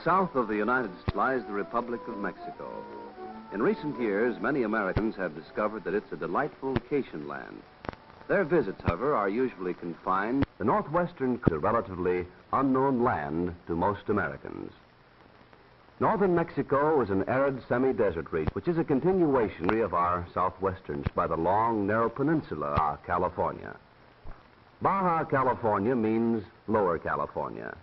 south of the United States lies the Republic of Mexico. In recent years, many Americans have discovered that it's a delightful vacation land. Their visits, however, are usually confined. The northwestern is a relatively unknown land to most Americans. Northern Mexico is an arid semi-desert region, which is a continuation of our southwestern by the long, narrow peninsula of Baja California. Baja California means Lower California.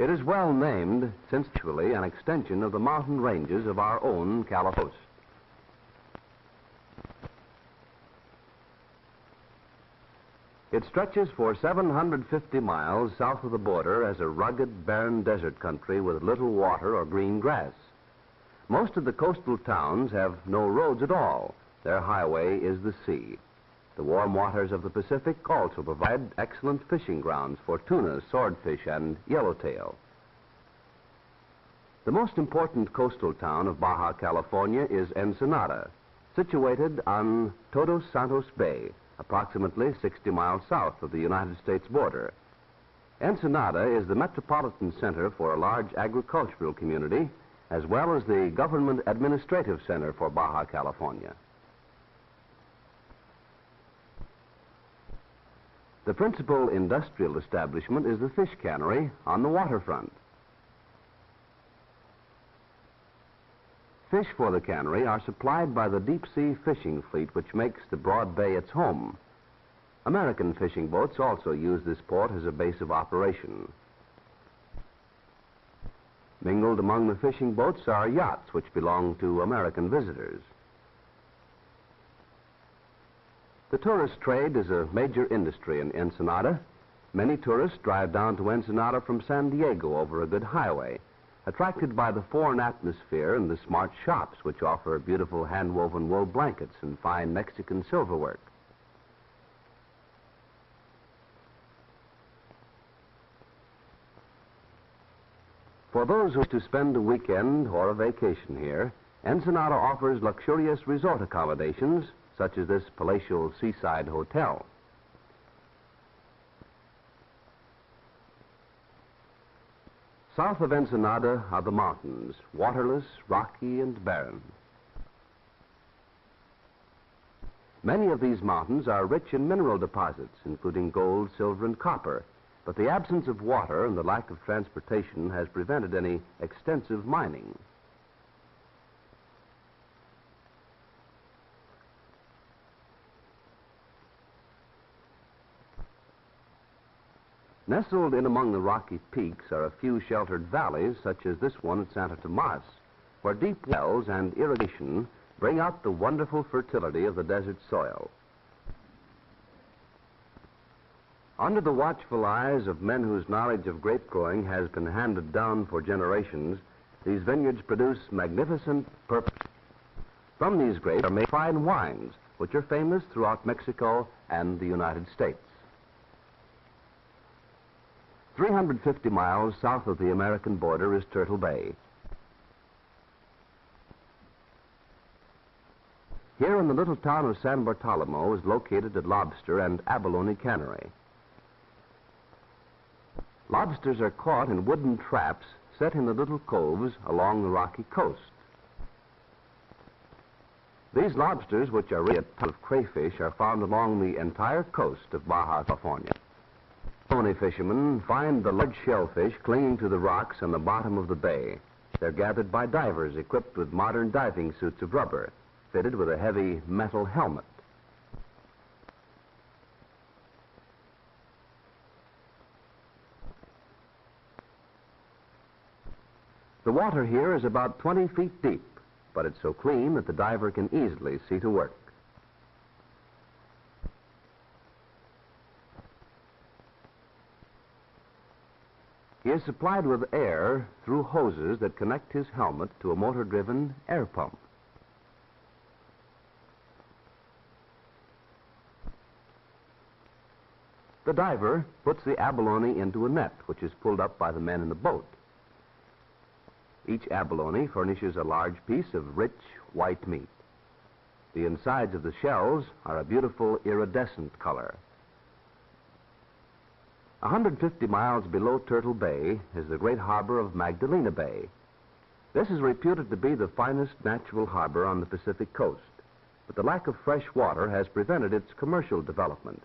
It is well named, since actually an extension of the mountain ranges of our own California. It stretches for 750 miles south of the border as a rugged, barren desert country with little water or green grass. Most of the coastal towns have no roads at all. Their highway is the sea. The warm waters of the Pacific also provide excellent fishing grounds for tuna, swordfish, and yellowtail. The most important coastal town of Baja California is Ensenada, situated on Todos Santos Bay, approximately 60 miles south of the United States border. Ensenada is the metropolitan center for a large agricultural community, as well as the government administrative center for Baja California. The principal industrial establishment is the fish cannery on the waterfront. Fish for the cannery are supplied by the deep-sea fishing fleet, which makes the broad bay its home. American fishing boats also use this port as a base of operation. Mingled among the fishing boats are yachts, which belong to American visitors. The tourist trade is a major industry in Ensenada. Many tourists drive down to Ensenada from San Diego over a good highway, attracted by the foreign atmosphere and the smart shops which offer beautiful hand-woven wool blankets and fine Mexican silverwork. For those who wish to spend a weekend or a vacation here, Ensenada offers luxurious resort accommodations, such as this palatial seaside hotel. South of Ensenada are the mountains, waterless, rocky, and barren. Many of these mountains are rich in mineral deposits, including gold, silver, and copper, but the absence of water and the lack of transportation has prevented any extensive mining. Nestled in among the rocky peaks are a few sheltered valleys, such as this one at Santa Tomas, where deep wells and irrigation bring out the wonderful fertility of the desert soil. Under the watchful eyes of men whose knowledge of grape growing has been handed down for generations, these vineyards produce magnificent purpose. From these grapes are made fine wines, which are famous throughout Mexico and the United States. 350 miles south of the American border is Turtle Bay. Here in the little town of San Bartolomé is located a lobster and abalone cannery. Lobsters are caught in wooden traps set in the little coves along the rocky coast. These lobsters, which are really a type of crayfish, are found along the entire coast of Baja California. Abalone fishermen find the large shellfish clinging to the rocks on the bottom of the bay. They're gathered by divers equipped with modern diving suits of rubber, fitted with a heavy metal helmet. The water here is about 20 feet deep, but it's so clean that the diver can easily see to work. He is supplied with air through hoses that connect his helmet to a motor-driven air pump. The diver puts the abalone into a net, which is pulled up by the men in the boat. Each abalone furnishes a large piece of rich white meat. The insides of the shells are a beautiful iridescent color. 150 miles below Turtle Bay is the great harbor of Magdalena Bay. This is reputed to be the finest natural harbor on the Pacific coast, but the lack of fresh water has prevented its commercial development.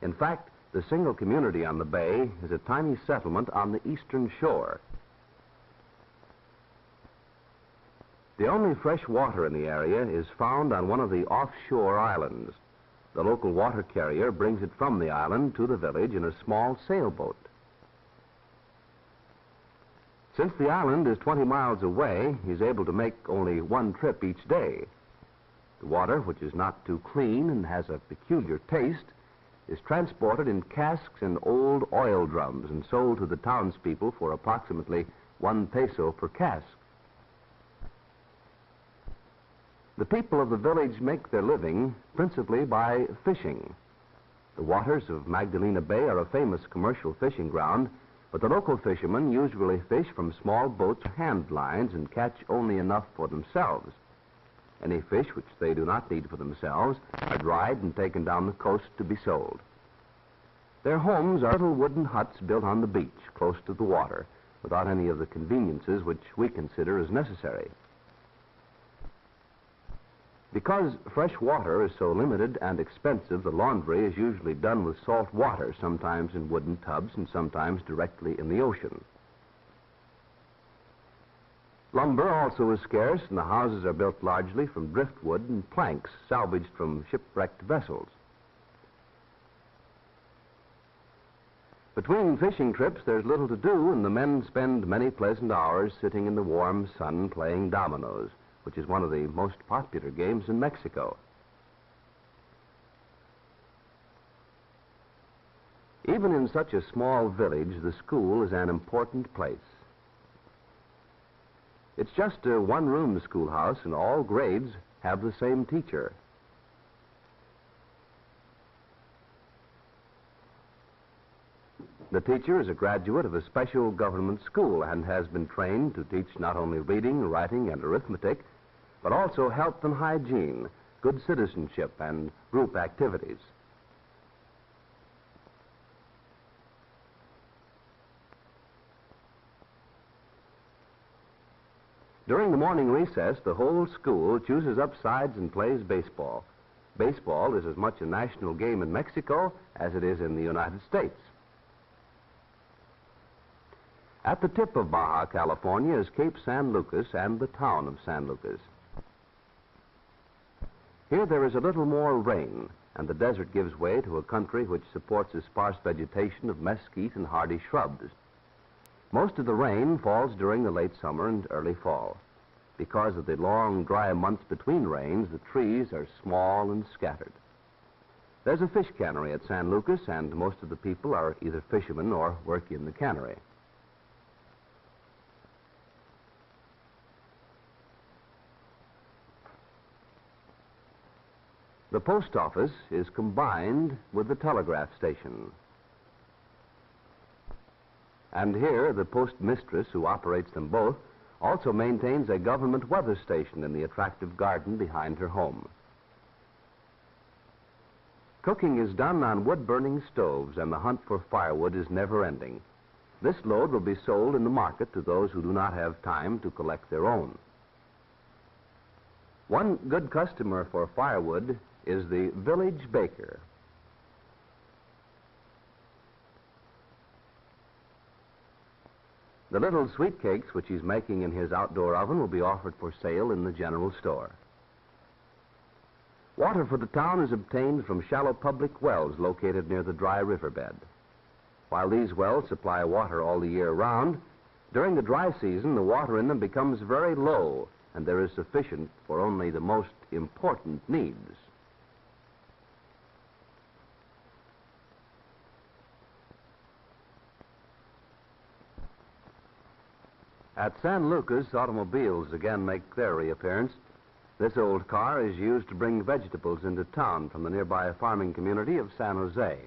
In fact, the single community on the bay is a tiny settlement on the eastern shore. The only fresh water in the area is found on one of the offshore islands. The local water carrier brings it from the island to the village in a small sailboat. Since the island is 20 miles away, he's able to make only one trip each day. The water, which is not too clean and has a peculiar taste, is transported in casks and old oil drums and sold to the townspeople for approximately 1 peso per cask. The people of the village make their living principally by fishing. The waters of Magdalena Bay are a famous commercial fishing ground, but the local fishermen usually fish from small boats or hand lines and catch only enough for themselves. Any fish which they do not need for themselves are dried and taken down the coast to be sold. Their homes are little wooden huts built on the beach, close to the water, without any of the conveniences which we consider as necessary. Because fresh water is so limited and expensive, the laundry is usually done with salt water, sometimes in wooden tubs and sometimes directly in the ocean. Lumber also is scarce, and the houses are built largely from driftwood and planks salvaged from shipwrecked vessels. Between fishing trips, there's little to do, and the men spend many pleasant hours sitting in the warm sun playing dominoes, which is one of the most popular games in Mexico. Even in such a small village, the school is an important place. It's just a one-room schoolhouse, and all grades have the same teacher. The teacher is a graduate of a special government school and has been trained to teach not only reading, writing, and arithmetic, but also health and hygiene, good citizenship, and group activities. During the morning recess, the whole school chooses up sides and plays baseball. Baseball is as much a national game in Mexico as it is in the United States. At the tip of Baja California is Cape San Lucas and the town of San Lucas. Here there is a little more rain, and the desert gives way to a country which supports a sparse vegetation of mesquite and hardy shrubs. Most of the rain falls during the late summer and early fall. Because of the long, dry months between rains, the trees are small and scattered. There's a fish cannery at San Lucas, and most of the people are either fishermen or work in the cannery. The post office is combined with the telegraph station. And here, the postmistress, who operates them both, also maintains a government weather station in the attractive garden behind her home. Cooking is done on wood-burning stoves, and the hunt for firewood is never-ending. This load will be sold in the market to those who do not have time to collect their own. One good customer for firewood is the village baker. The little sweet cakes which he's making in his outdoor oven will be offered for sale in the general store. Water for the town is obtained from shallow public wells located near the dry riverbed. While these wells supply water all the year round, during the dry season the water in them becomes very low, and there is sufficient for only the most important needs. At San Lucas, automobiles again make their reappearance. This old car is used to bring vegetables into town from the nearby farming community of San Jose.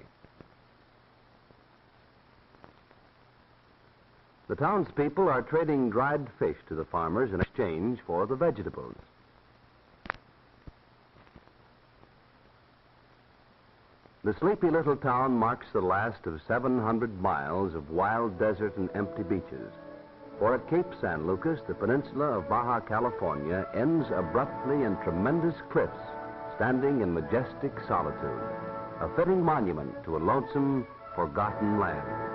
The townspeople are trading dried fish to the farmers in exchange for the vegetables. The sleepy little town marks the last of 700 miles of wild desert and empty beaches. For at Cape San Lucas, the peninsula of Baja California ends abruptly in tremendous cliffs, standing in majestic solitude, a fitting monument to a lonesome, forgotten land.